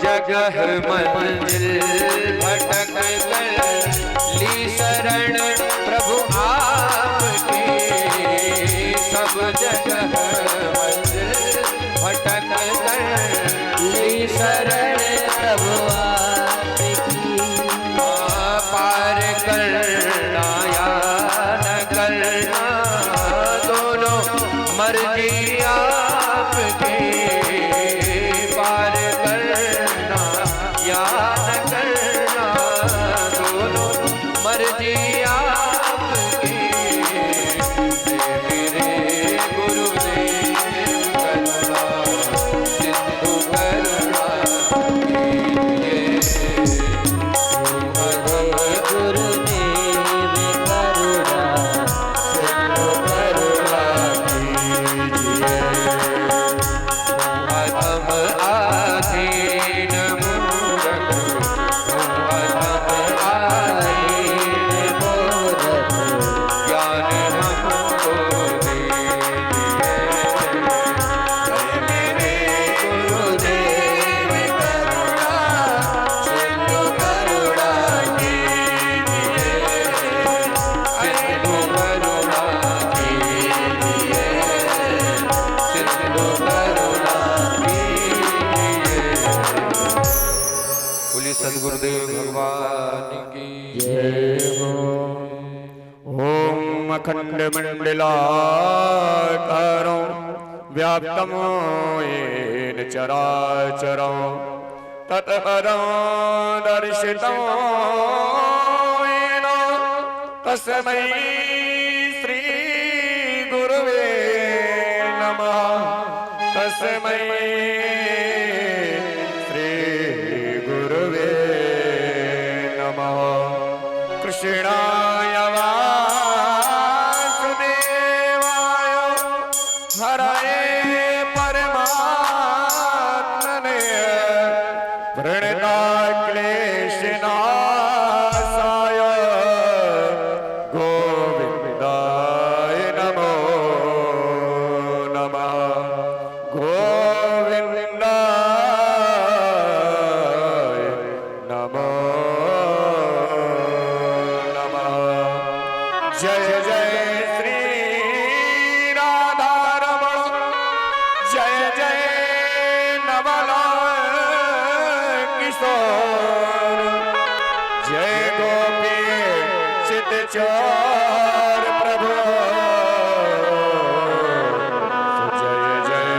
जगह मंजिल भटक कर ली शरण प्रभु आपकी। सब जगह मंजिल भटक कर ली शरण प्रभु आपकी। पार करना या न करना दोनों मर्जी आपकी। पार करना या न करना दोनों मर्जी आपकी। मेरे गुरुदेव करुणा सिंधु करुणा सद्गुरुदेव भगवान की जय हो। ओम अखंड मंडलाकारं व्याप्तं येन चराचरं तत्पदं दर्शितं येन तस्मै श्री गुरुवे नमः। तस्मै कृष्णाय वासुदेवाय हरये परमात्मने प्रणताक्लेशनाशाय गोविन्दाय नमो नमः। गोविन्दाय नमो। जय जय श्री राधा रमण जय जय नवल किशोर जय गोपी चितचोर प्रभु जय जय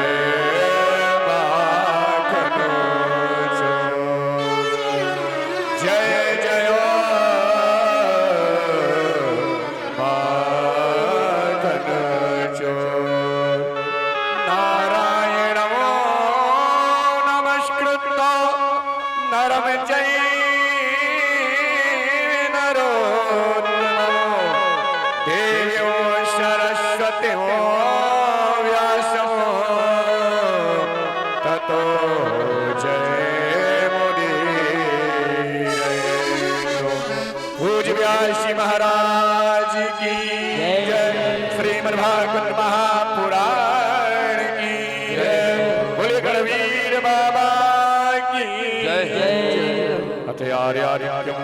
माखन जय जय नरम जय नरोत्तमो देव्यो सरस्वत्यो व्यासो ततो जय मुदीरये। पूज्य व्यासी महाराज की जय। श्रीमद्भागवत महापुराण की जय। बोले गणवीर बाबा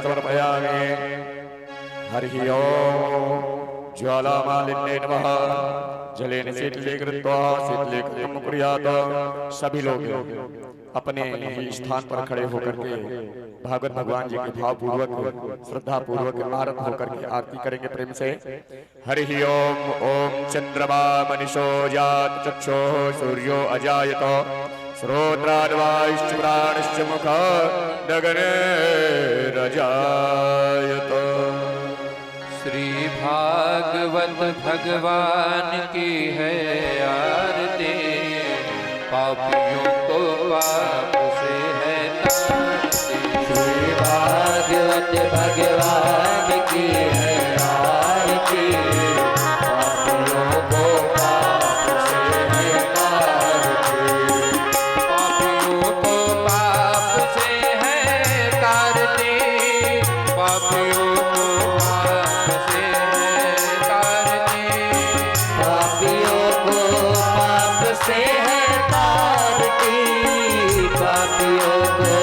समर्पयामि। हरि ओम। ज्वालामालिन्ये नमः। जलेन शीतले कृत्वा शीतले कृतं कुर्यात्। सभी लोग अपने स्थान पर खड़े होकर के भागवत भगवान जी के भाव पूर्वक श्रद्धा पूर्वक आरत होकर के आरती करेंगे प्रेम से। हरि ओम। ओम चंद्रमा मनीषो जात चक्षुः सूर्यो अजायत श्रोत्राद्वाश्च प्राणश्च मुख गगने रजायत। श्री भागवत भगवान की है आरती। पापियों को पाप से है तारती। श्री भागवत भगवान की है आरती। पापियों को पाप से है तारती। पापियों को पाप से है तारती। पापियों को पाप से है तारती। पापियों को पाप से है तारती। पापियों को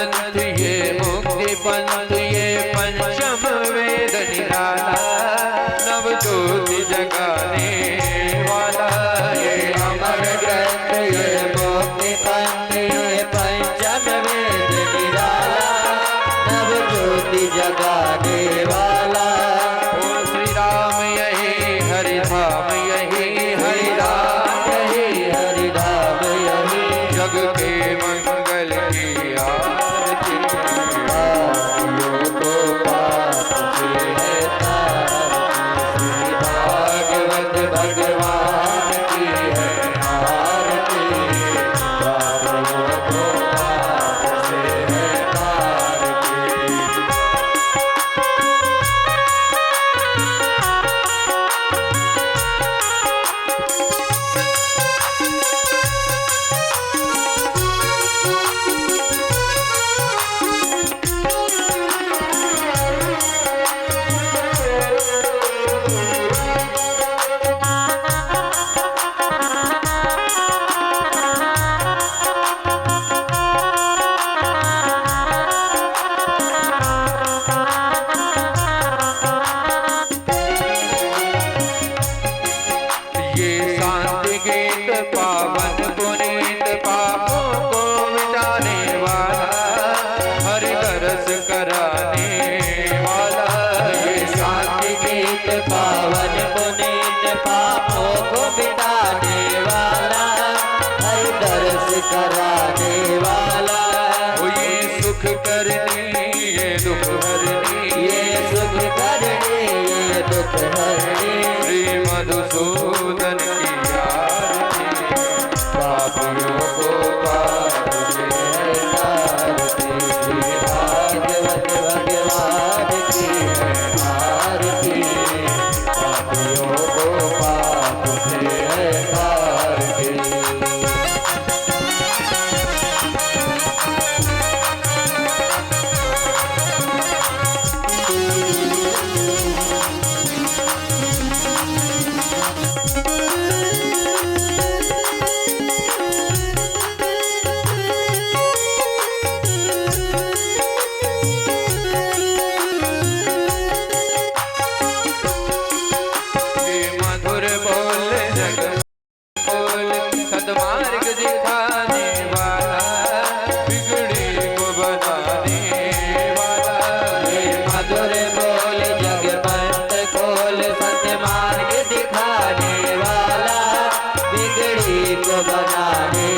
ग्रंथ ये मुक्ति पंथ ये पंचम वेद निराला, नव ज्योति जगाने वाला। ये अमर ग्रंथ ये मुक्ति पंथ ये पंचम वेद निराला, नव ज्योति जगाने वाला। ओ श्री राम यही हरि धाम यही हरि राम यही हरि धाम यही जग के मंगल की आरती। पापियों को पाप से है तारती, भागवत भगवान की है आरती। पापियों को पाप से है तारती। ये शांति गीत पावन पुनीत पापों को मिटाने वाला, हरि दरस कराने वाला। ये शांति गीत पावन पुनीत पापों को मिटाने वाला, हर दर्श कराने वाला। ओ ये सुख करनी ये दुख हरनी, ये सुख करने ये दुख हरने, श्री मधुसूदन की आरती। पापियों को पाप से है तारती। श्री भागवत भगवान की है आरती। पापियों को पाप से है तारती। ये मधुर बोल जग बोल सदमार्ग दिखाने वाला, बिगड़ी को बनाने वाला। ये मधुर बोल जगमंत खोल सत्य मार्ग दिखाने वाला, बिगड़ी को बनाने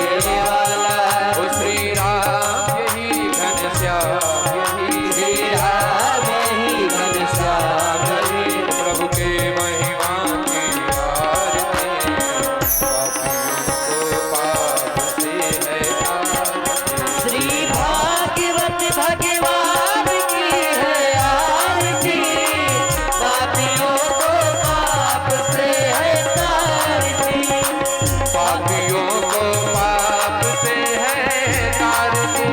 वाला। ओ श्री राम यही घनश्याम यही श्री राम यही घनश्याम यही प्रभु के महिमा की आरती। पापियों को पाप से है तारती। श्री भागवत भगवान की है आरती। पापियों को पाप से है तारती। पापियों को पाप से है तारती।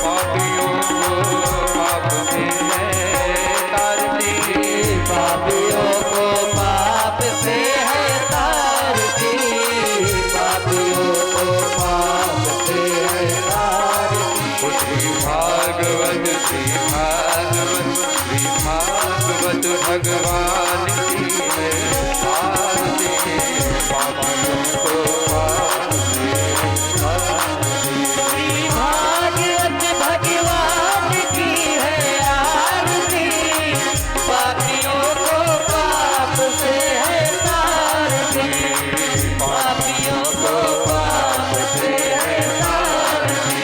पापियों को पाप से है तारती। पापियों को पाप से है तारती। पापियों को पाप से है तारती। ओ श्री भागवत भगवान की है आरती। पापियों को पाप से है तारती। श्री भागवत भगवान की है आरती। पापियों को पाप से है तारती। पापियों को पाप से है तारती।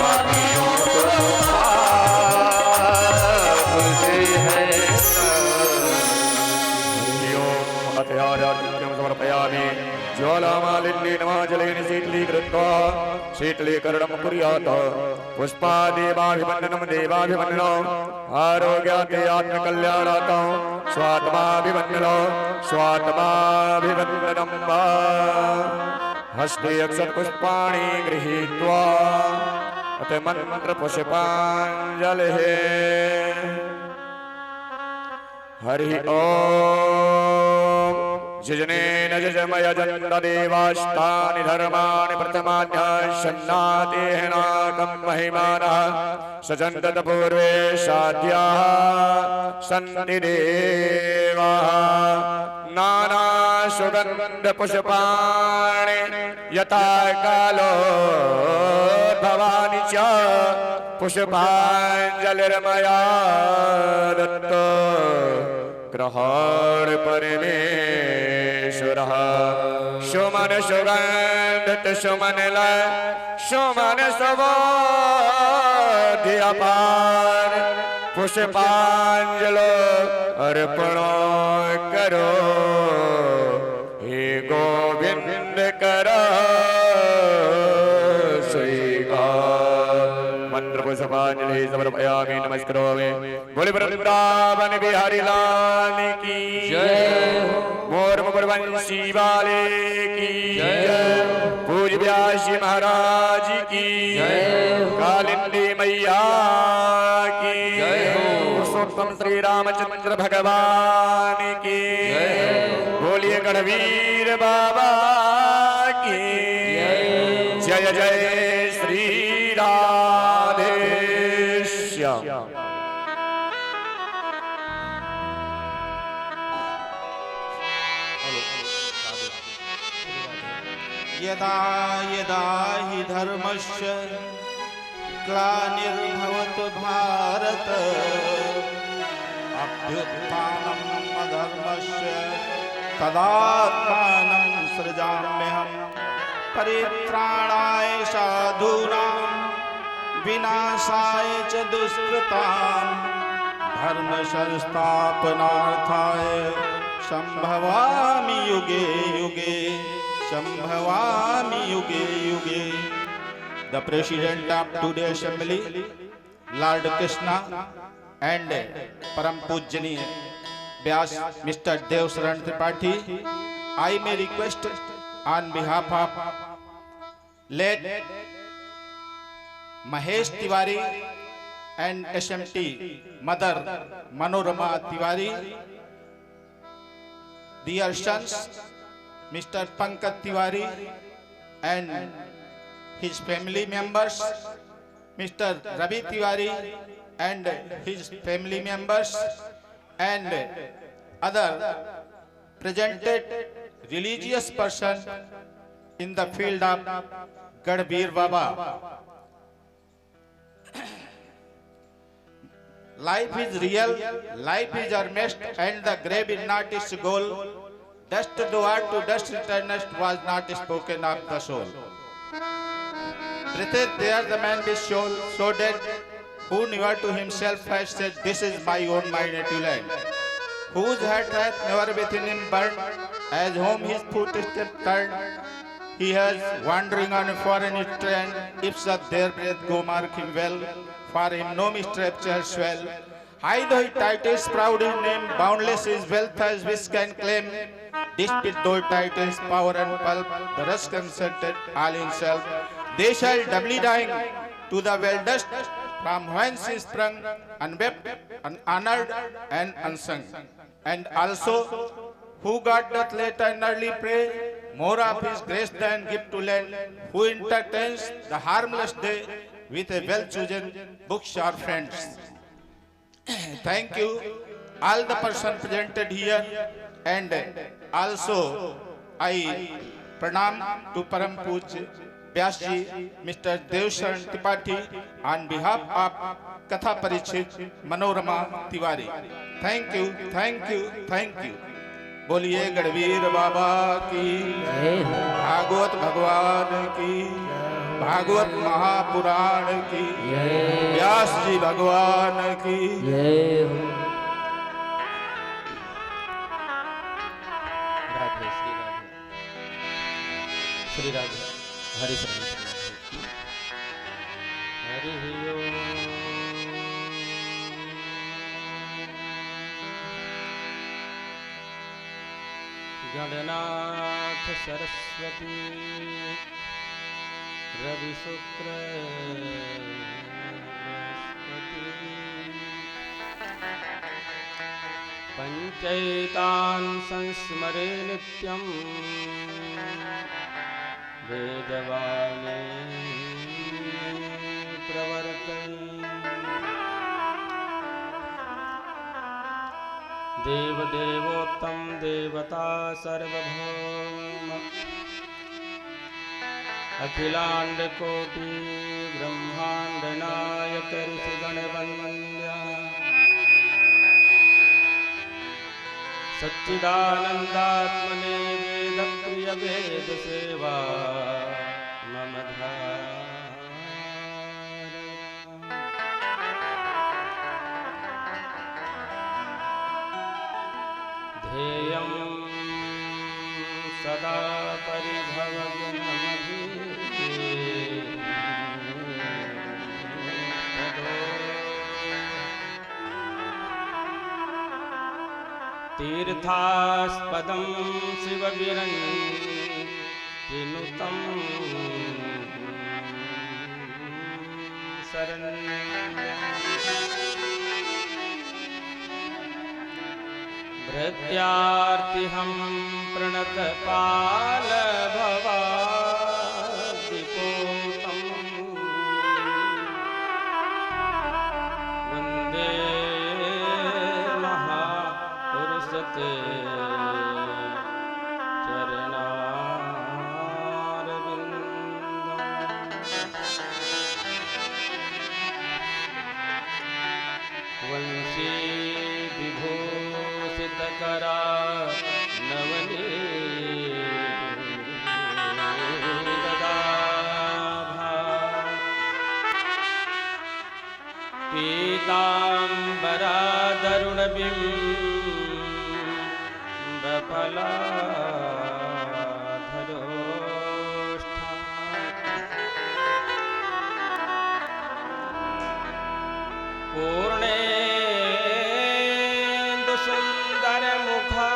पापियों को पाप से है अत्याराध्यं समर्पयामि। ज्वालामालिन्ये नमः जलेन शीतलीकृत्वा शीतलीकरणं कुर्यात्। पुष्पादेवाभिवन्दनं देवाभिवन्दनम् आरोग्याते आत्मकल्याणार्थं स्वात्माभिवन्दनं स्वात्माभिवन्दनं वा। हस्ते अक्षतपुष्पाणि गृहीत्वा अथ मन्त्रपुष्पाञ्जलिः। हरि ओम। जजनेन जजमय जन्त देवास्तानि धर्माणि प्रथमाध्याय शन्नातेनाकं महिमानः सचन्दतपूर्वे साध्याः सन्ति देवाः नानासुगन्धपुष्पाणि यथा कालो भवानि च पुष्पाञ्जलिर्मया दत्तो ग्रहण परमेश्वरः सुमन सुगन्धित सुमन लय सुमन सुबोध्यपान पुष्पाञ्जलो अर्पणो करो हे गोविंद करो मंत्र पुष्पांजलि समर्पयामि नमस्करोमि। बोले वृंदावन बिहारी लाल की जय मोर मुकुरवंशी वाले की जय पूज्य व्यासी महाराज की जय कालिंदी मैया की जय पुरुषोत्तम श्री रामचंद्र भगवान की बोलिए गणवीर बाबा की जय जय श्री राधे श्याम। यदा यदा हि धर्मस्य ग्लानिर्भवतु भारत अभ्युत्थानम् अधर्मस्य तदात्मानं सृजाम्यहम् परित्राणाय साधूनां विनाशाय च दुष्कृतां धर्म संस्थापनार्थाय संभवामि युगे युगे संभवामि युगे युगे। The President of today's Assembly, Lord Krishna and Param Pujaniya Vyas Mr. Dev Saran Tripathi, I may request on behalf of late Mahesh Tiwari and SMT Mother Manorama Tiwari, dear sons Mr. Pankaj Tiwari and his family members, Mr. Ravi Tiwari and his family members, and other presented religious person in the field of Gadbir Baba. Life is real, life is earnest, and the grave is not its goal. Dust to earth to dust returnest was not spoken of the soul. Breatheth there the man with soul, so dead, who never to himself has said, this is my own my native land. Whose heart hath never within him burned, as home his footsteps turned. He has wandering on a foreign strand, if such their breath go mark him well, for him no misstep shall swell. High though his titles, proud his name, boundless his wealth as which can claim. Despite those titles, power and pulp, the rest consulted all himself. They shall doubly dying to the well dust, from whence he sprung, unwept, unhonored, and unsung. And also, who God doth let and early pray, more of his grace than give to lend, who entertains the harmless day with a well-chosen books or friends. Thank you, all the persons presented here, and also I pranam to Param Puj Vyasji, Mr. Dev Saran Tripathi, on behalf of Katha Parishit Manorama Tiwari. Thank you, thank you, thank you. बोलिए गढ़वीर बाबा की, भागवत भगवान की, भागवत महापुराण की, व्यास जी भगवान की। राधे श्री राधे हरि शरण हरि ओम। गणनाथ सरस्वती रवि शुक्र बृहस्पति पंचैतान् संस्मरे नित्यं वेदवाणी देवदेवोत्तम देवता सर्वभौम अखिलांड कोटि ब्रह्मांड नायक ऋषिगण वंद्या सच्चिदानंदात्मने वेद प्रिय वेद सेवा मम ध्येयं सदा तीर्थास्पदं शिवविरञ्चिनुतं शरण्यं भृत्यार्तिहं प्रणतपालभवाद्दिपोतं वन्दे महापुरुषते वंशी विभूषितकरा नवनीदाभा पीताम्बरा दरुणबिम्बफलाधरोष्ठा पूर्णेन्दु सुंदर मुखा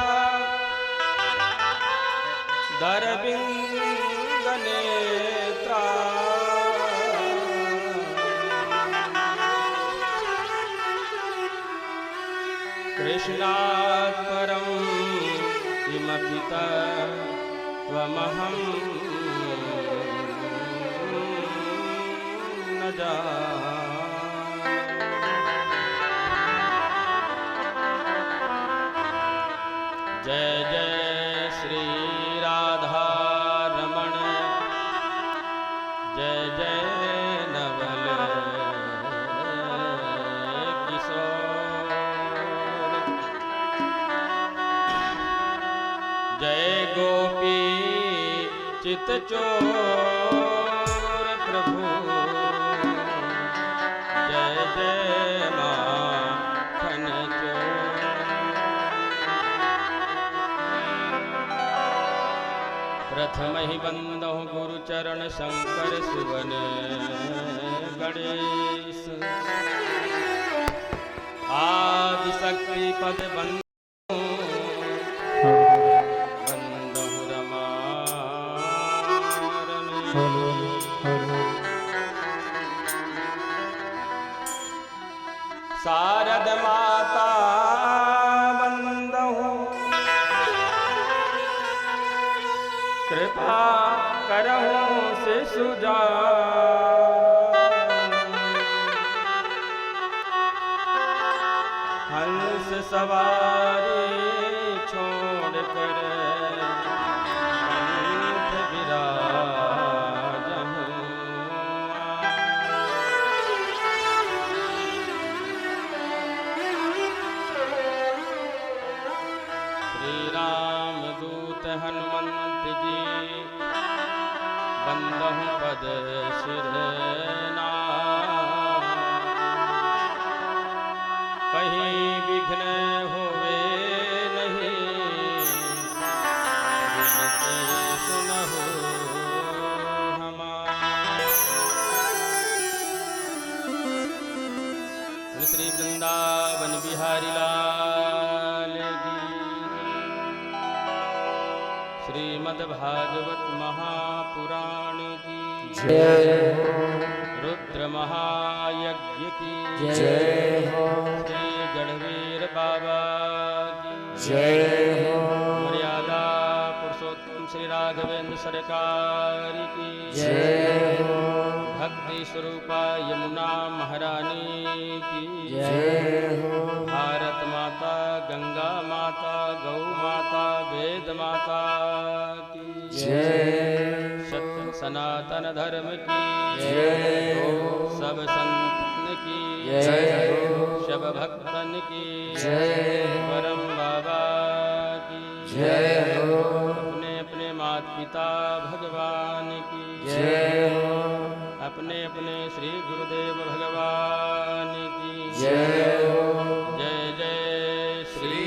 दरबिंद नेत्रा कृष्णात् परं किमपि त्वमहं न जाने। जय जय श्री राधा रमण जय जय नवल किशोर जय गोपी चित चोर प्रभु जय जय माखन चोर प्रथम ही बंदो गुरु चरण शंकर सुवन गणेश आदि शक्ति पद बंदो रमा शारद माता कृपा करहु शिशुजा हंस सवारी छोड़ कर पंथ विराजहु श्री राम दूत हनुमंत जी बंदहु पद सिरना कहीं विघ्न होवे नहीं विनती सुनहु हमार श्री वृंदावन बिहारी लाल की श्रीमद्भागवत महापुराण की जय रुद्र महायज्ञ की जय हो श्री गणवीर बाबा की जय हो मर्यादा पुरुषोत्तम श्री राघवेंद्र सरकार की जय हो भक्ति स्वरूपा यमुना महारानी की जय हो भारत माता, गंगा माता, गौ माता, वेद माता की जय सत्य सनातन धर्म की जय हो सब संतन की जय हो सब भक्तन की जय परम बाबा की जय हो अपने अपने माता पिता भगवान की जय हो अपने अपने श्री गुरुदेव भगवान की जय हो जय जय श्री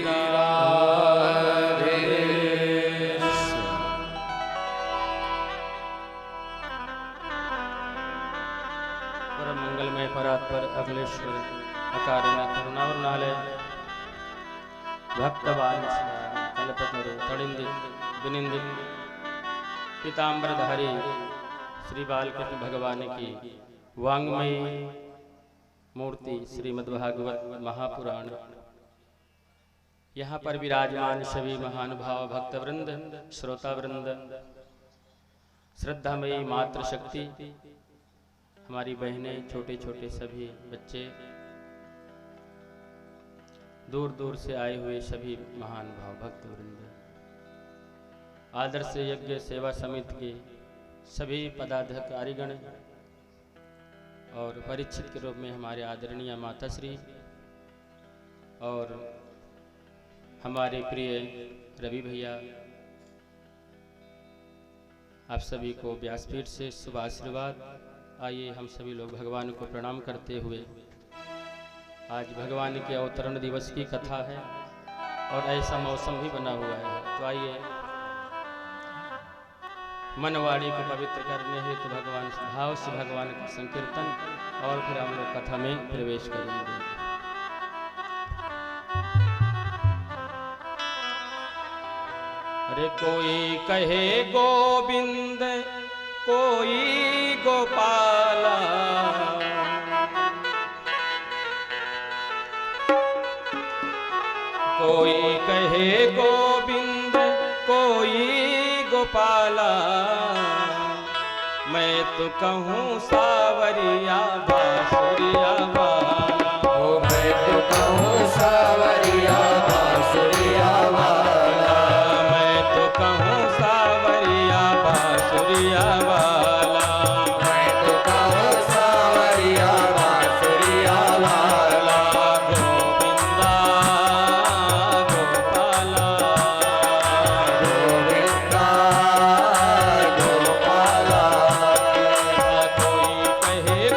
परम मंगलमय परात्पर अखिलेश्वर अकारण करुणावरणालय भक्तवान कल्पतरु तड़िंदित विनिंदित पीताम्बरधारी श्री बालकृष्ण भगवान की वांग्मयी मूर्ति श्रीमद्भागवत महापुराण यहाँ पर विराजमान सभी महानुभाव भक्तवृंद, श्रोतावृंद, श्रद्धामयी मातृशक्ति, हमारी बहनें, छोटे छोटे सभी बच्चे, दूर दूर से आए हुए सभी महानुभाव भक्तवृंद, आदर्श यज्ञ सेवा समिति के सभी पदाधिकारीगण और परिचित के रूप में हमारे आदरणीय माताश्री और हमारे प्रिय रवि भैया, आप सभी को व्यासपीठ से शुभ आशीर्वाद। आइए हम सभी लोग भगवान को प्रणाम करते हुए, आज भगवान के अवतरण दिवस की कथा है और ऐसा मौसम भी बना हुआ है, तो आइए मनवाड़ी को पवित्र करने हेतु भगवान भाव से भगवान का संकीर्तन और फिर हम लोग कथा में प्रवेश करेंगे। अरे कोई कहे गोविंद, कोई गोपाला, कोई कहे गोविंद, कोई गोपाला, मैं तो कहूँ सावरिया बांसुरिया वाला। ओ मैं तो कहूँ सावरिया बांसुरिया वाला, मैं तो कहूँ सावरिया बांसुरिया वाला, मैं तो कहूँ सावरिया बांसुरिया वाला, गोविंदा गोपाला, गोविंदा गोपाला। कोई कहे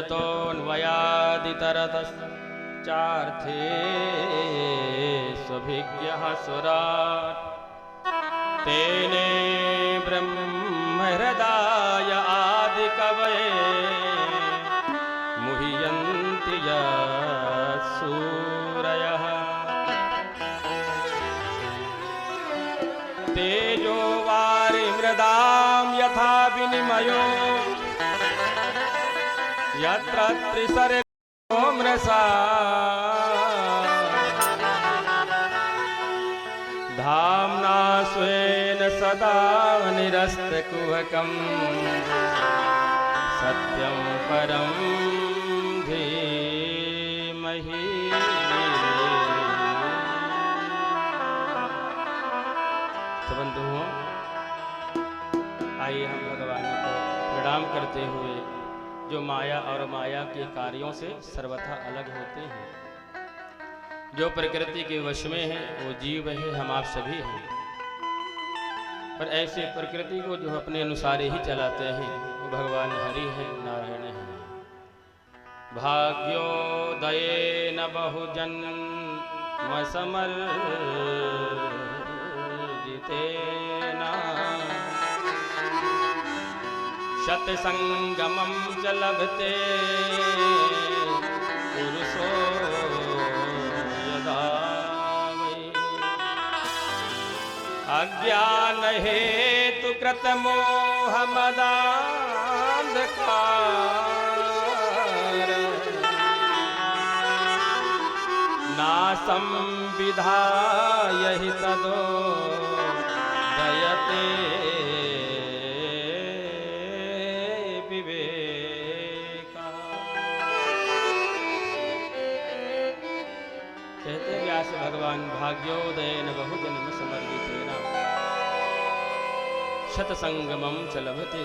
यतोऽन्वयादितरतश्चार्थे स्वभिज्ञः स्वराट् तेने ब्रह्महृदाय आदिकवये मुह्यन्ति सूरयः तेजो वारिमृदां यथा विनिमयो यत्र त्रिसर्गो मृषा धाम्ना स्वेन सदा निरस्तकुहकं सत्यं परं धीमहि। तो बंधुओं, आइए हम भगवान को प्रणाम करते हुए जो माया और माया के कार्यों से सर्वथा अलग होते हैं, जो प्रकृति के वश में है वो जीव है, हम आप सभी हैं। पर ऐसे प्रकृति को जो अपने अनुसार ही चलाते हैं वो भगवान हरि है, नारायण है। भाग्योदयेन बहुजन्म समर्जितेन शतसंगमं च लभते पुरुषो यदा वै अज्ञान हेतु कृत मोहमदान्धकार नासं विधाय हि तदो दयते विवेका। कहते व्यास भगवान, भाग्योदयेन बहुजन्म समर्जितेन शतसंगमं च लभते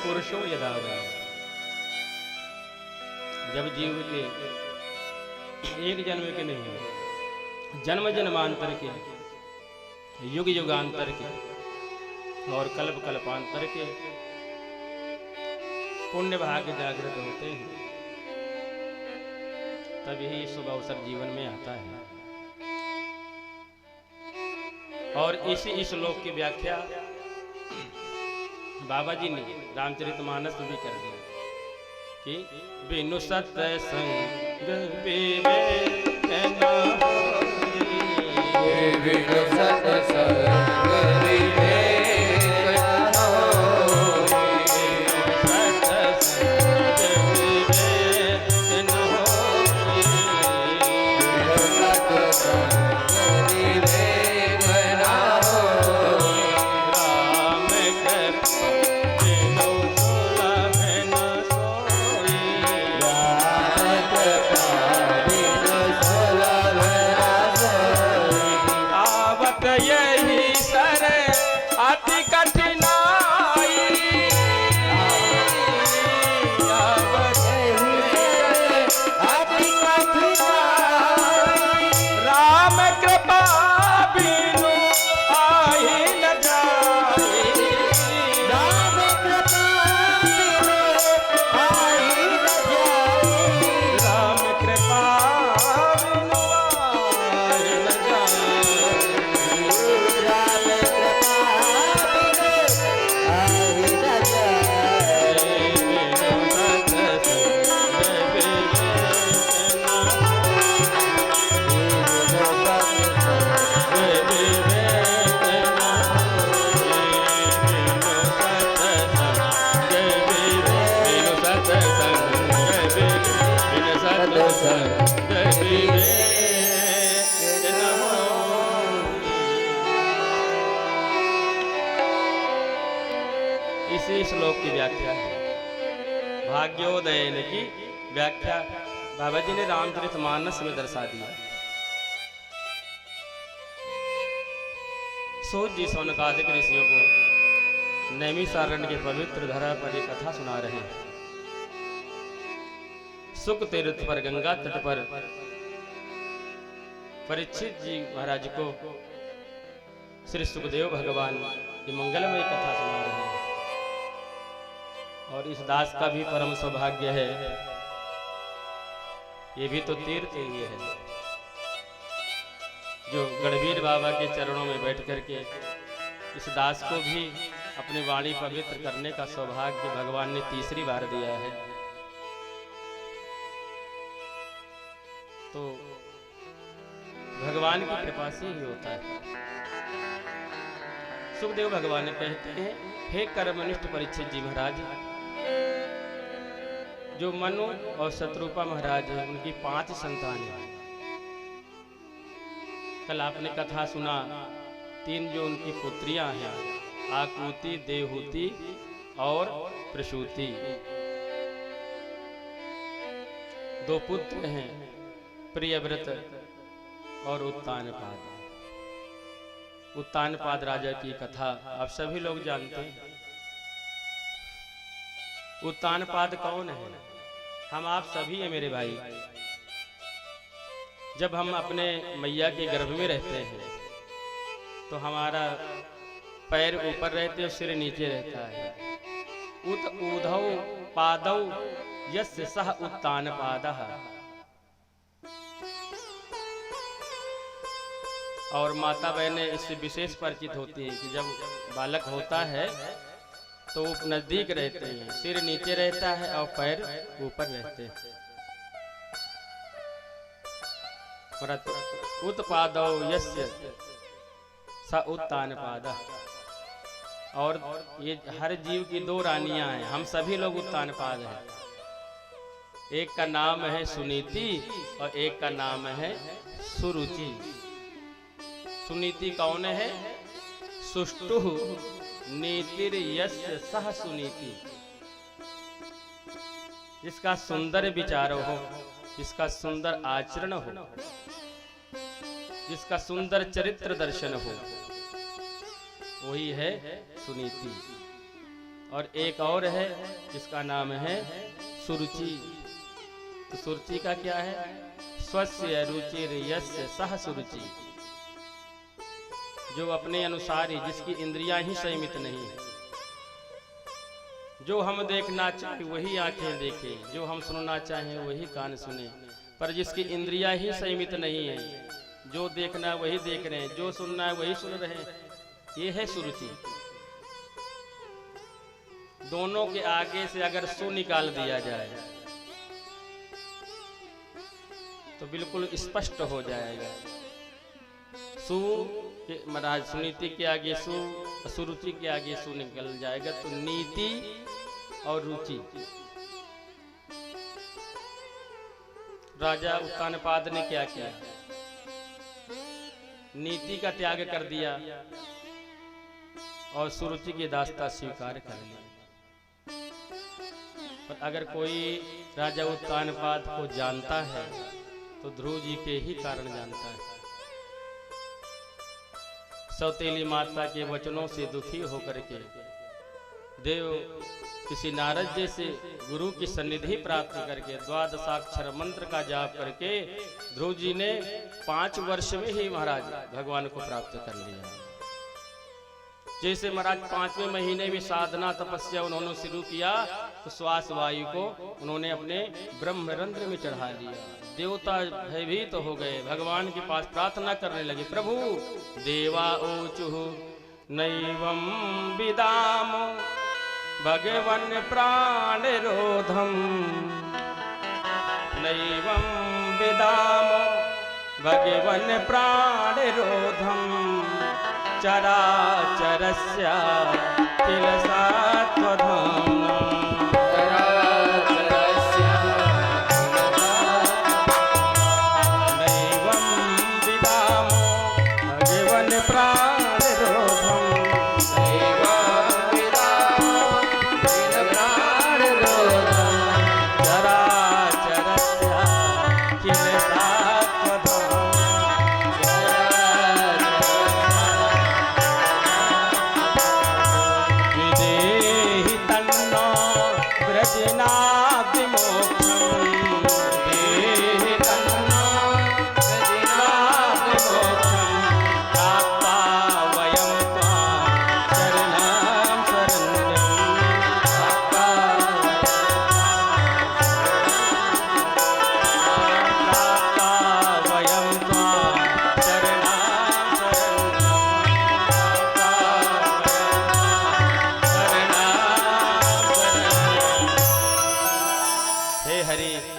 पुरुषो यदा वै। जब जीव के एक जन्म के नहीं, जन्म जन्मांतर के, युग युगांतर के और कल्प कल्पांतर के पुण्य भाग्य जागृत होते हैं, तब यही शुभ अवसर जीवन में आता है। और इसी श्लोक की व्याख्या बाबा जी ने रामचरितमानस में भी कर दी कि बिनु सत्संग विवेक न होई, बिनु सत्संग विवेक न होई, सत्संग विवेक न होई, बिनु सत्संग विवेक न होई, राम कृपा बिनु सुलभ न सोई, राम कृपा बिनु सुलभ न सोई। आवत यही सर अति कठिनाई, आवत अति कठिनाई, राम कृपा बिनु आहि न जाई, राम कृपा बिनु आई न जाई, राम कृपा बिनु आहि न जाई। राम कृपा बिनु आई न जाई, इसी श्लोक की व्याख्या है। भाग्योदयन की व्याख्या बाबा जी ने रामचरितमानस में दर्शा दिया। सूत जी सौनकादिक ऋषियों को नैमिषारण्य के पवित्र धरा पर एक कथा सुना रहे हैं। सुख तीर्थ पर गंगा तट पर परीक्षित जी महाराज को श्री सुखदेव भगवान की मंगलमय कथा सुना रहे हैं। और इस दास का भी परम सौभाग्य है, ये भी तो तीर्थ ही है जो गढ़वीर बाबा के चरणों में बैठ करके इस दास को भी अपनी वाणी पवित्र करने का सौभाग्य भगवान ने तीसरी बार दिया है। तो भगवान की कृपा से ही होता है। सुखदेव भगवान कहते हैं, हे कर्मनिष्ठ परीक्षित जी महाराज, जो मनु और शत्रुपा महाराज हैं उनकी 5 संतान हैं। कल आपने कथा सुना, 3 जो उनकी पुत्रियां हैं, आकुति, देवहूति और प्रसूति। 2 पुत्र हैं, प्रियव्रत और उत्तानपाद। उत्तानपाद राजा की कथा आप सभी लोग जानते हैं। उत्तानपाद कौन है? हम आप सभी हैं मेरे भाई। जब हम अपने मैया के गर्भ में रहते हैं तो हमारा पैर ऊपर रहते और सिर नीचे रहता है। उत ऊधौ पादौ यस्य सह उत्तानपादः। और माता बहनें इससे विशेष परिचित होती हैं कि जब बालक होता है तो वो नजदीक रहते हैं, सिर नीचे रहता है और पैर ऊपर रहते हैं। उत्पादौ यस्य स उत्तानपादः। और ये हर जीव की 2 रानियां हैं, हम सभी लोग उत्तानपाद हैं। एक का नाम है सुनीति और एक का नाम है सुरुचि। सुनीति कौन है? सुष्टु नीतिर यस्य सह सुनीति। जिसका सुंदर विचार हो, जिसका सुंदर आचरण हो, जिसका सुंदर चरित्र दर्शन हो, वही है सुनीति। और एक और है जिसका नाम है सुरुचि। तो सुरुचि का क्या है? स्वस्य रुचिर यस्य सह सुरुचि। जो अपने अनुसार ही, जिसकी इंद्रियां ही संयमित नहीं है, जो हम देखना चाहें वही आंखें देखें, जो हम सुनना चाहें वही कान सुने, पर जिसकी इंद्रियां ही संयमित नहीं है, जो देखना वही देख रहे हैं, जो सुनना है वही सुन रहे हैं, ये है सुरुचि। दोनों के आगे से अगर सु निकाल दिया जाए तो बिल्कुल स्पष्ट हो जाएगा। सु महाराज सुनीति के आगे सु, सुरुचि के आगे सु निकल जाएगा तो नीति और रुचि। राजा उत्तानपाद ने क्या किया? नीति का त्याग कर दिया और सुरुचि की दास्ता स्वीकार कर ली। पर अगर कोई राजा उत्तानपाद को जानता है तो ध्रुव जी के ही कारण जानता है। सौतेली माता के वचनों से दुखी होकर के देव किसी नारद जैसे गुरु की सन्निधि प्राप्त करके 12 मंत्र का जाप करके ध्रुव जी ने 5 वर्ष में ही महाराज भगवान को प्राप्त कर लिया। जैसे महाराज 5वें महीने में साधना तपस्या उन्होंने शुरू किया तो श्वास वायु को उन्होंने अपने ब्रह्मरंध्र में चढ़ा लिया। देवता भयभीत हो गए, भगवान के पास प्रार्थना करने लगे, प्रभु देवा ऊचुः नैवं विदाम भगवन प्राणरोधम, नैवं विदाम भगवन प्राणरोधम, चराचरस्य किल सात्वधाम। विदेहि तन्नो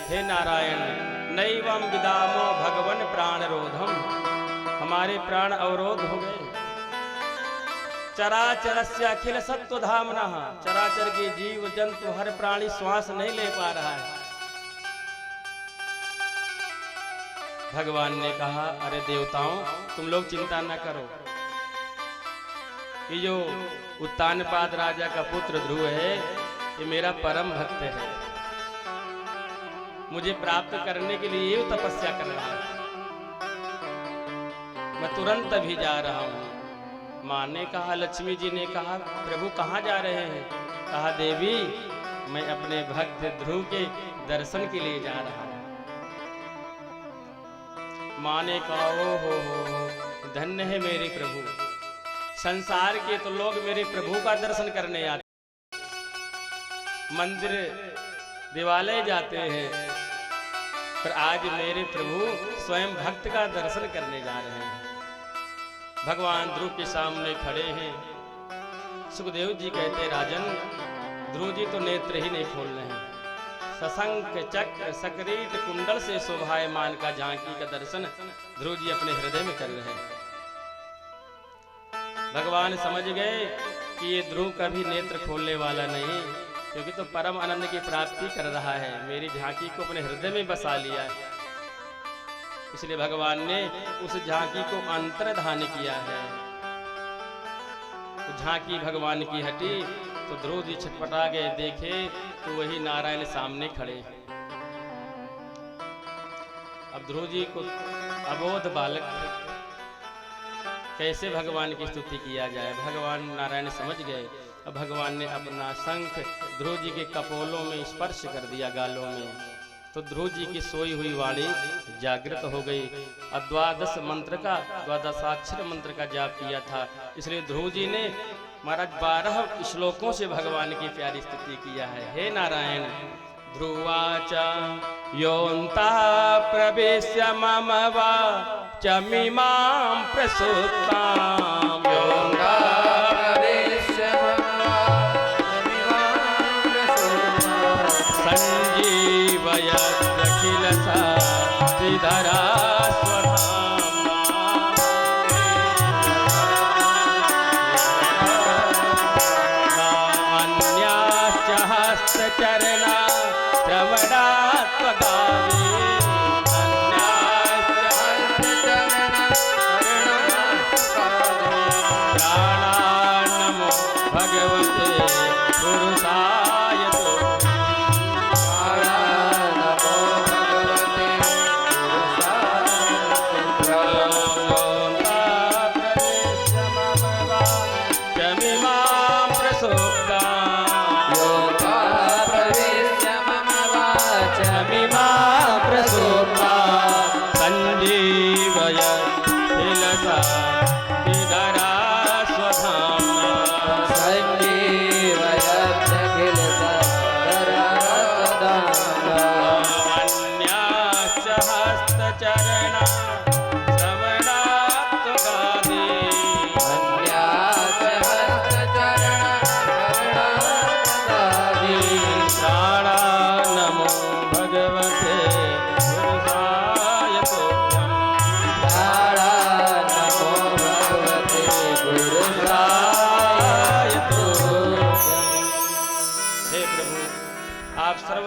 हे नारायण नैवं विदामो भगवन प्राण रोधम, हमारे प्राण अवरोध हो गए। चराचरस्य अखिल सत्व धामना, चराचर के जीव जंतु हर प्राणी श्वास नहीं ले पा रहा है। भगवान ने कहा अरे देवताओं तुम लोग चिंता न करो, ये जो उत्तानपाद राजा का पुत्र ध्रुव है ये मेरा परम भक्त है, मुझे प्राप्त करने के लिए ये तपस्या कर रहा है, मैं तुरंत अभी जा रहा हूं। मां ने कहा, लक्ष्मी जी ने कहा प्रभु कहाँ जा रहे हैं? कहा देवी मैं अपने भक्त ध्रुव के दर्शन के लिए जा रहा हूं। मां ने कहा ओ हो धन्य है मेरे प्रभु, संसार के तो लोग मेरे प्रभु का दर्शन करने आते, मंदिर देवालय जाते हैं, पर आज मेरे प्रभु स्वयं भक्त का दर्शन करने जा रहे हैं। भगवान ध्रुव के सामने खड़े हैं। सुखदेव जी कहते राजन ध्रुव जी तो नेत्र ही नहीं खोल रहे हैं, सशंख चक्र सकरीट कुंडल से शोभायमान का झांकी का दर्शन ध्रुव जी अपने हृदय में कर रहे हैं। भगवान समझ गए कि ये ध्रुव कभी नेत्र खोलने वाला नहीं, क्योंकि तो परम आनंद की प्राप्ति कर रहा है, मेरी झांकी को अपने हृदय में बसा लिया है। इसलिए भगवान ने उस झांकी को अंतर्धान किया है। तो झांकी भगवान की हटी तो ध्रुव जी छटपटा गए, देखे तो वही नारायण सामने खड़े। अब ध्रुव जी को अबोध बालक थे, कैसे भगवान की स्तुति किया जाए? भगवान नारायण समझ गए। अब भगवान ने अपना शंख ध्रुव जी के कपोलों में स्पर्श कर दिया, गालों में, तो ध्रुव जी की सोई हुई वाणी जागृत हो गई। और द्वादश मंत्र का, द्वादशाक्षर मंत्र का जाप किया था, इसलिए ध्रुव जी ने महाराज 12 श्लोकों से भगवान की प्यारी स्तुति किया है। हे नारायण ध्रुवाच योऽन्तः प्रवेश्य मम वाचमिमां प्रसूतां, योऽन्तः प्रवेश्य संजीवयदखिल शक्तिधरा स्वधाम्ना, अन्याश्च हस्तचरणा श्रवणात्मगामी, प्राणान्नमो भगवते पुरुषाय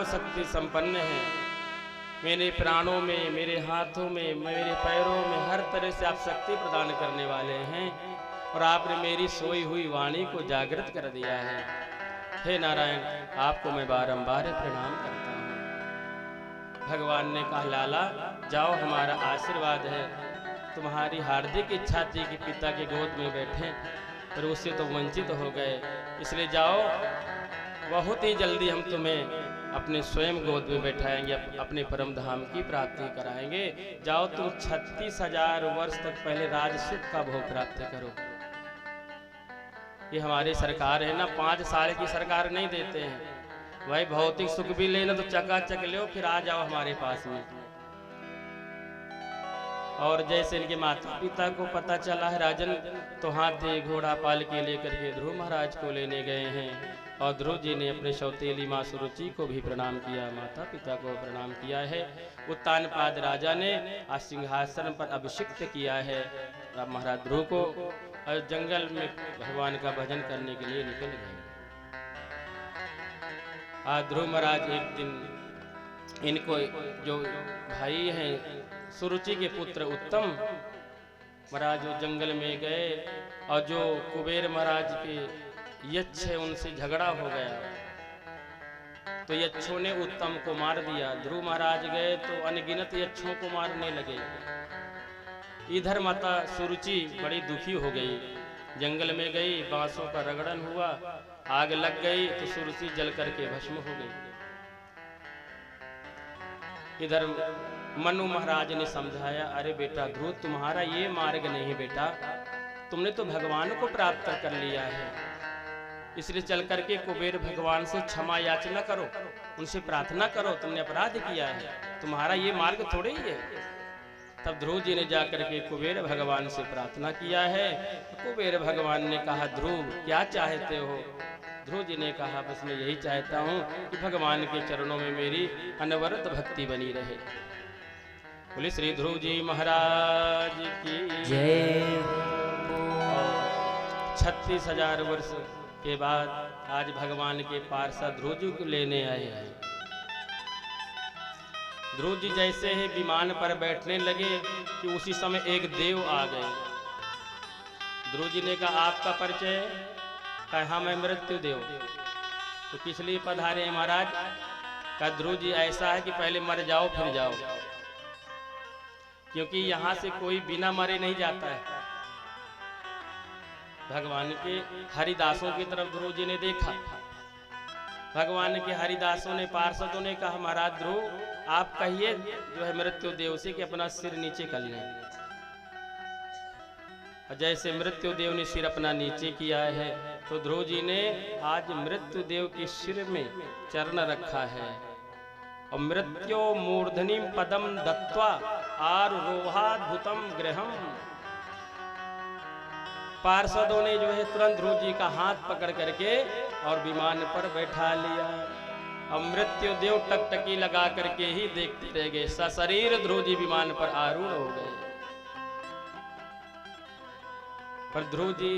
शक्ति संपन्न है। मेरे प्राणों में, मेरे हाथों में, मेरे पैरों में हर तरह से आप शक्ति प्रदान करने वाले हैं, और आपने मेरी सोई हुई वाणी को जागृत कर दिया है। हे नारायण आपको मैं बारंबार प्रणाम करता हूँ। भगवान ने कहा लाला जाओ, हमारा आशीर्वाद है, तुम्हारी हार्दिक इच्छा थी कि पिता के गोद में बैठे, पर उससे तो वंचित हो गए, इसलिए जाओ, बहुत ही जल्दी हम तुम्हें अपने स्वयं गोद में बैठाएंगे, अपने परम धाम की प्राप्ति कराएंगे। जाओ तुम 36,000 वर्ष तक पहले राज सुख का भोग प्राप्त करो। ये हमारी सरकार है ना, 5 साल की सरकार नहीं देते हैं भाई, भौतिक सुख भी लेना तो चकाचक लो, फिर आ जाओ हमारे पास में। और जैसे इनके माता पिता को पता चला है राजन, तो हाथी घोड़ा पाल के लेकर के ध्रुव महाराज को लेने गए हैं। और ध्रुव जी ने अपने सौतेली माँ सुरुचि को भी प्रणाम किया, माता पिता को प्रणाम किया है। उत्तानपाद राजा ने आज सिंहासन पर अभिषिक्त किया है। अब महाराज ध्रुव को और जंगल में भगवान का भजन करने के लिए निकल गए। आज ध्रुव महाराज एक दिन इनको जो भाई हैं सुरुचि के पुत्र उत्तम महाराज जो जंगल में गए और जो कुबेर महाराज के यक्ष है उनसे झगड़ा हो गया, तो यक्षों ने उत्तम को मार दिया। ध्रुव महाराज गए तो अनगिनत यक्षों को मारने लगे। इधर माता सुरुचि बड़ी दुखी हो गई, जंगल में गई, बांसों का रगड़न हुआ, आग लग गई तो सुरुचि जल करके भस्म हो गई। इधर मनु महाराज ने समझाया, अरे बेटा ध्रुव तुम्हारा ये मार्ग नहीं बेटा, तुमने तो भगवान को प्राप्त कर लिया है, इसलिए चल करके कुबेर भगवान से क्षमा याचना करो, उनसे प्रार्थना करो, तुमने अपराध किया है, तुम्हारा ये मार्ग थोड़े ही है। तब ध्रुव जी ने जाकर के कुबेर भगवान से प्रार्थना किया है। कुबेर भगवान ने कहा, ध्रुव क्या चाहते हो? ध्रुव जी ने कहा, बस मैं यही चाहता हूँ कि भगवान के चरणों में मेरी अनवरत भक्ति बनी रहे। बोले श्री ध्रुव जी महाराज की जय। 36,000 वर्ष के बाद आज भगवान के पार्षद ध्रुव जी को लेने आए हैं। ध्रुव जी जैसे ही विमान पर बैठने लगे कि उसी समय एक देव आ गए। ध्रुव जी ने कहा, आपका परिचय? कहा, मैं मृत्यु देव। तो किस लिए पधारे हैं महाराज? कहा, ध्रुव जी ऐसा है कि पहले मर जाओ फिर जाओ, क्योंकि यहाँ से कोई बिना मरे नहीं जाता है। भगवान के हरिदासों की तरफ ध्रुव जी ने देखा। भगवान के हरिदासों ने, पार्षदों ने कहा, महाराज ध्रुव आप कहिए जो है मृत्यु देव से कि अपना सिर नीचे कर लें। जैसे मृत्यु देव ने सिर अपना नीचे किया है तो ध्रुव जी ने आज मृत्यु देव के सिर में चरण रखा है और मृत्यो मूर्धनि पदम दत्वा आरोहाद्भुतम गृहम। पार्षदों ने जो है तुरंत ध्रुव जी का हाथ पकड़ करके और विमान पर बैठा लिया और मृत्यु देव टकटकी लगा करके ही देखते रह गए। सशरीर ध्रुव जी विमान पर आरूढ़ हो गए। पर ध्रुव जी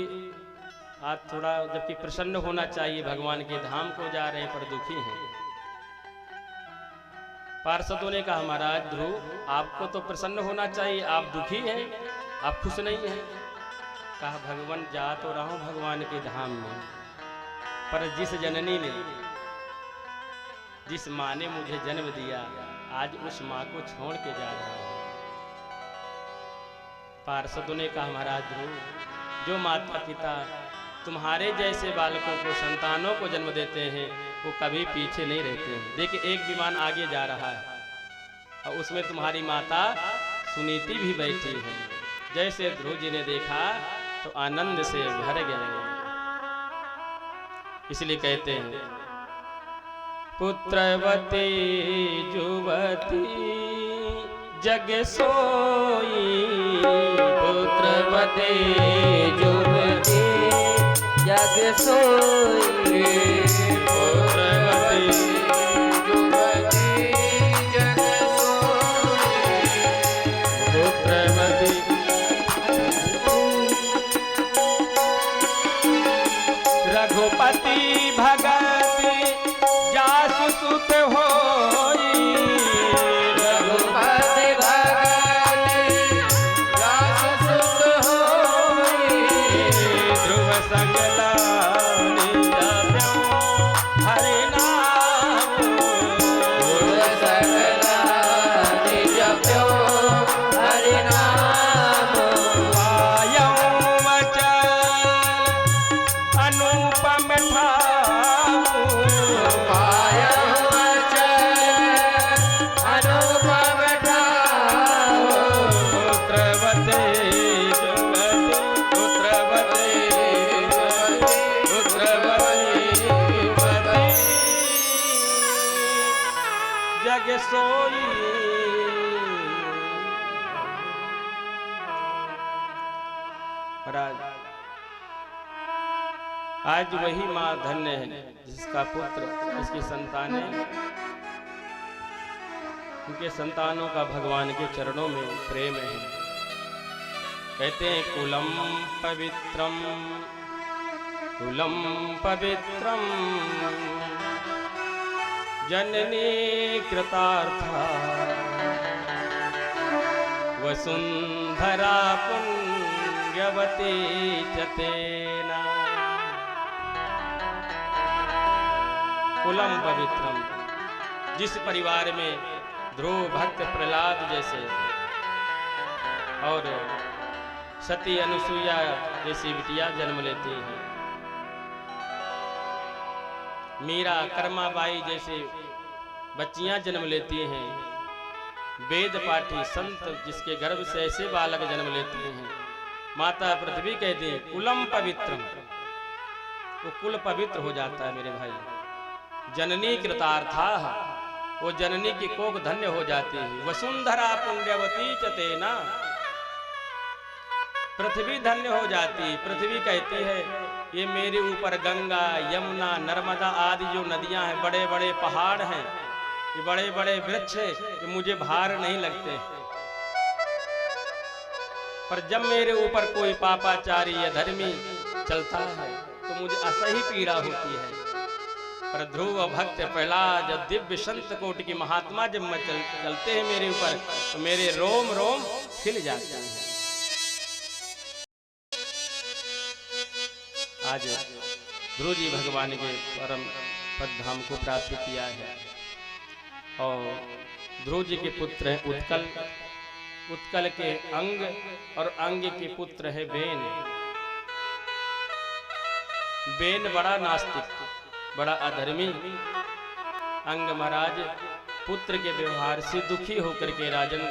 आज थोड़ा, जबकि प्रसन्न होना चाहिए, भगवान के धाम को जा रहे हैं, पर दुखी हैं। पार्षदों ने कहा, महाराज ध्रुव आपको तो प्रसन्न होना चाहिए, आप दुखी हैं, आप खुश नहीं हैं। कहा, भगवान जा तो रहा हूं भगवान के धाम में, पर जिस जननी ने, जिस माँ ने मुझे जन्म दिया, आज उस माँ को छोड़ के जा रहा हूं। पार्षदों ने कहा, महाराज ध्रुव जो माता पिता तुम्हारे जैसे बालकों को, संतानों को जन्म देते हैं, वो कभी पीछे नहीं रहते हैं। देखिए एक विमान आगे जा रहा है और उसमें तुम्हारी माता सुनीति भी बैठी है। जैसे ध्रुव जी ने देखा तो आनंद से भर गए। इसलिए कहते हैं, पुत्रवती जुवती जग सोई, पुत्रवती जुवती जग सोई, पुत्रवती जुवती जग सोई, पुत्रवती रघुपति भगत जासु सुत होई, रघुपति भगत जासु सुत होई, ध्रुव संग लानि जप्यो हरि नाम, ध्रुव संग लानि जप्यो हरि नाम, पायौ वचन अनुपम ठाकुर, पायौ वचन अनुपम ठाकुर, पुत्रवते जुवति, पुत्रवते जुवति, पुत्रवते जुवति जग सोई। महाराज आज वही माँ धन्य है जिसका पुत्र, जिसकी संतानें, उनके संतानों का भगवान के चरणों में प्रेम है। कहते हैं कुलम पवित्रम, कुलम पवित्रम जननी कृतार्था वसुंधरा पुण्यवती च तेना। कुलम पवित्रम, जिस परिवार में ध्रुव भक्त प्रहलाद जैसे और सती अनुसुईया जैसी बिटिया जन्म लेती हैं, मीरा कर्माबाई जैसे बच्चियां जन्म लेती हैं, वेद पाठी संत जिसके गर्भ से ऐसे बालक जन्म लेते हैं, माता पृथ्वी कहती है कुलम पवित्रम, वो कुल पवित्र हो जाता है मेरे भाई। जननी कृतार्था, वो जननी की कोख धन्य हो जाती है। वसुंधरा पुण्यवती च तेना, पृथ्वी धन्य हो जाती। पृथ्वी कहती है ये मेरे ऊपर गंगा यमुना नर्मदा आदि जो नदियां हैं, बड़े बड़े पहाड़ हैं, ये बड़े बड़े वृक्ष हैं, ये मुझे भार नहीं लगते। पर जब मेरे ऊपर कोई पापाचारी या धर्मी चलता है तो मुझे असह्य पीड़ा होती है। पर ध्रुव भक्त प्रहलाद दिव्य संत कोटि की महात्मा जब मैं चलते हैं मेरे ऊपर तो मेरे रोम रोम खिल जाते हैं। आज ध्रुव जी भगवान के परम पद धाम को प्राप्त किया है और ध्रुव जी के पुत्र हैं उत्कल, उत्कल के अंग और अंग के पुत्र है बेन। बेन बड़ा नास्तिक, बड़ा अधर्मी। अंग महाराज पुत्र के व्यवहार से दुखी होकर के राजन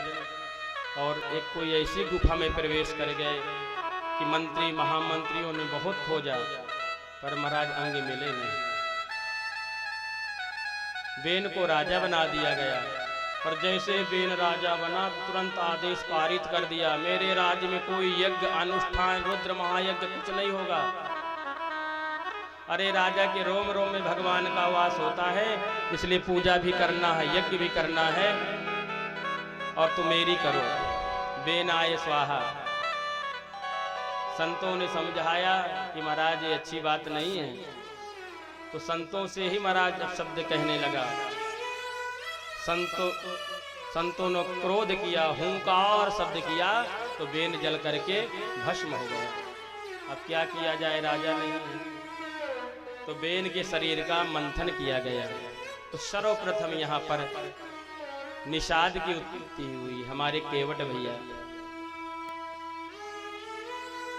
और एक कोई ऐसी गुफा में प्रवेश कर गए कि मंत्री महामंत्रियों ने बहुत खोजा पर महाराज अंग मिले नहीं। बेन को राजा बना दिया गया, पर जैसे बेन राजा बना तुरंत आदेश पारित कर दिया, मेरे राज्य में कोई यज्ञ अनुष्ठान रुद्र महायज्ञ कुछ नहीं होगा। अरे राजा के रोम रोम में भगवान का वास होता है, इसलिए पूजा भी करना है, यज्ञ भी करना है और तुम मेरी करो। बेन आए स्वाहा। संतों ने समझाया कि महाराज ये अच्छी बात नहीं है, तो संतों से ही महाराज जब शब्द कहने लगा, संतों ने क्रोध किया, हुंकार शब्द किया तो बेन जल करके भस्म हो गया। अब क्या किया जाए, राजा नहीं है, तो बेन के शरीर का मंथन किया गया। तो सर्वप्रथम यहाँ पर निषाद की उत्पत्ति हुई, हमारे केवट भैया,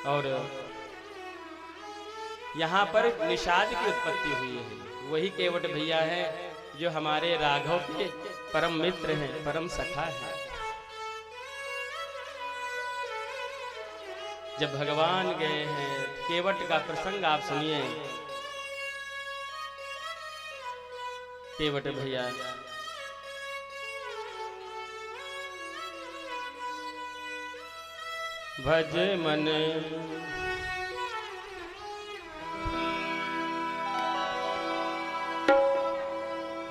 और यहाँ पर निषाद की उत्पत्ति हुई है। वही केवट भैया है जो हमारे राघव के परम मित्र हैं, परम सखा है। जब भगवान गए हैं, केवट का प्रसंग आप सुनिए। केवट भैया भज मन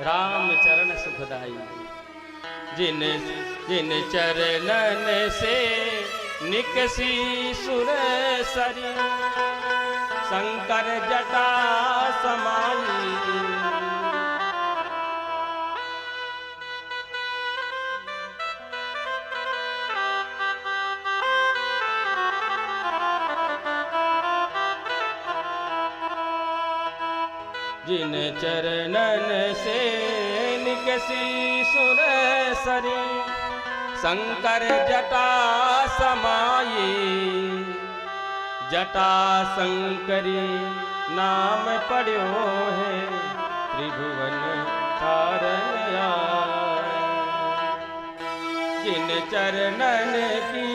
राम चरण सुखदाई, जिन जिन चरणन से निकसी सुर सरी, शंकर जटा समाई। जिन चरणन से निकसी सुर सरी, शंकर जटा समाई। जटा शंकरी नाम पढ़ो है, त्रिभुवन तारण आए। जिन चरणन की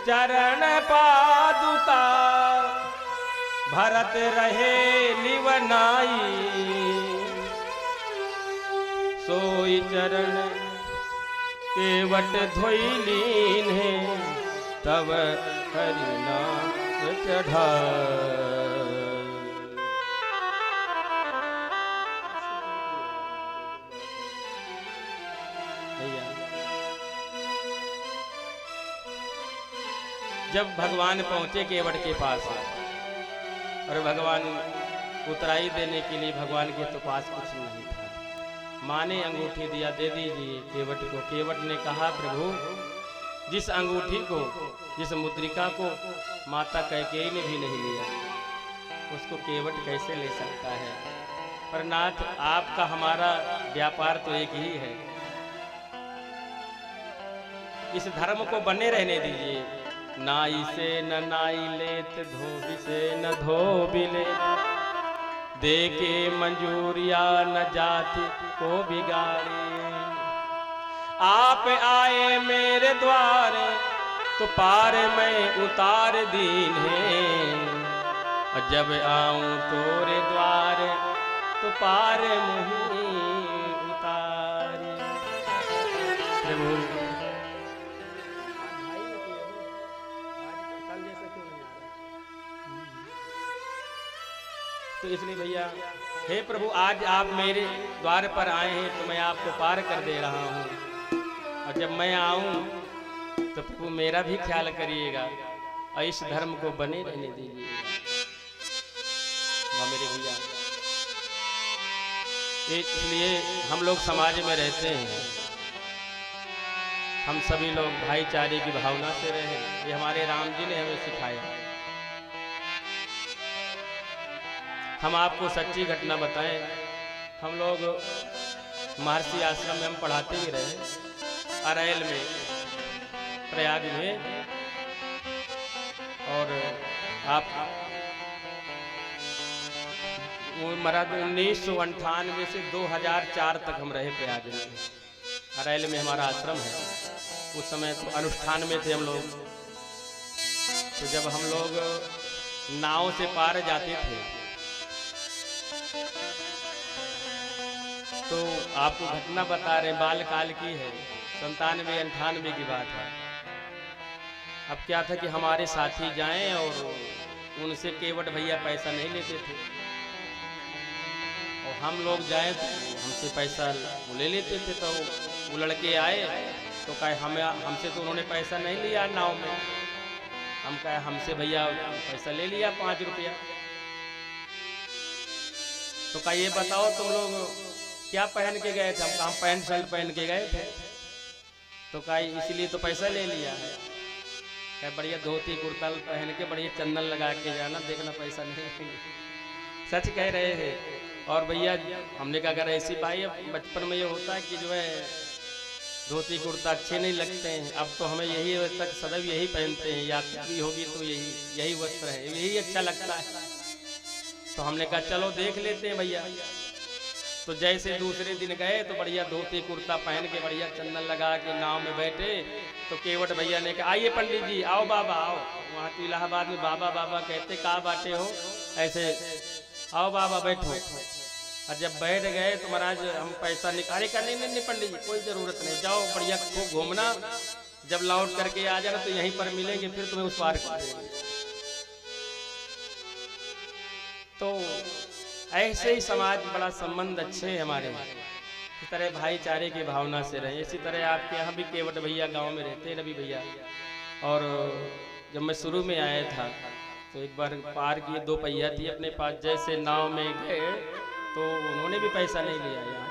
चरण पादुका, भरत रहे लिवनाई। सोई चरण केवट धोई लीन है, तब हरि नाम चढ़ाए। जब भगवान पहुंचे केवट के पास और भगवान उतराई देने के लिए भगवान के तो पास कुछ नहीं था। माँ ने अंगूठी दिया, दे दीजिए केवट को। केवट ने कहा प्रभु, जिस अंगूठी को, जिस मुद्रिका को माता कैकेयी ने भी नहीं लिया, उसको केवट कैसे ले सकता है। पर नाथ, आपका हमारा व्यापार तो एक ही है, इस धर्म को बने रहने दीजिए। नाई से न नाई लेत, धोबी से न धोबी लेत, दे के मंजूरिया न जाति को बिगाड़ी। आप आए मेरे द्वार तो पार मैं उतार दीन है, और जब आऊं तोरे द्वार तो पार मुही उतारी। प्रभु तो इसलिए भैया, हे प्रभु, आज आप मेरे द्वार पर आए हैं तो मैं आपको पार कर दे रहा हूँ, और जब मैं आऊं तो प्रभु मेरा भी ख्याल करिएगा और इस धर्म को बने रहने दीजिएगा। मेरे भैया, इसलिए हम लोग समाज में रहते हैं, हम सभी लोग भाईचारे की भावना से रहें। ये हमारे राम जी ने हमें सिखाया। हम आपको सच्ची घटना बताएं। हम लोग महर्षि आश्रम में हम पढ़ाते ही रहे, अरैल में, प्रयाग में, और आप मरद 1998 से 2004 तक हम रहे प्रयाग में। अरैल में हमारा आश्रम है। उस समय तो अनुष्ठान में थे हम लोग। तो जब हम लोग नाव से पार जाते थे तो आपको घटना बता रहे, बालकाल की है, 97-98 की बात है। अब क्या था कि हमारे साथी जाएं और उनसे केवट भैया पैसा नहीं लेते थे, और हम लोग जाएं तो हमसे पैसा वो ले लेते थे। तो वो लड़के आए तो कहे हमसे तो उन्होंने पैसा नहीं लिया नाव में। हम कहे हमसे भैया पैसा ले लिया 5 रुपया। तो कहा ये बताओ तुम लोग क्या पहन के गए थे? हम पैंट शर्ट पहन के गए थे। तो कहा इसलिए तो पैसा ले लिया है। क्या बढ़िया धोती कुर्ता पहन के बढ़िया चंदन लगा के जाना, देखना पैसा नहीं। सच कह रहे हैं। और भैया हमने कहा अगर ऐसी भाई, बचपन में ये होता है कि जो है धोती कुर्ता अच्छे नहीं लगते हैं, अब तो हमें यही तक सदैव यही पहनते हैं, यात्रा भी होगी तो यही वस्त्र है, यही अच्छा लगता है। तो हमने कहा चलो देख लेते हैं भैया। तो जैसे दूसरे दिन गए तो बढ़िया धोती कुर्ता पहन के बढ़िया चंदन लगा के नाव में बैठे। तो केवट भैया ने कहा आइए पंडित जी, आओ बाबा आओ। वहाँ तो इलाहाबाद में बाबा बाबा कहते, कहाँ बाटे हो ऐसे, आओ बाबा बैठो। और जब बैठ गए तो महाराज हम पैसा निकाले का, नहीं पंडित जी कोई ज़रूरत नहीं, जाओ बढ़िया खूब घूमना, जब लौट करके आ जाना तो यहीं पर मिलेंगे, फिर तुम्हें उस पार कर देंगे। तो ऐसे ही समाज बड़ा संबंध अच्छे हैं हमारे, इस तरह भाईचारे की भावना से रहे। इसी तरह आपके यहाँ भी केवट भैया गांव में रहते हैं, रवि भैया। और जब मैं शुरू में आया था तो एक बार पार किए, 2 पहिया थी अपने पास, जैसे नाव में गए तो उन्होंने भी पैसा नहीं लिया यार।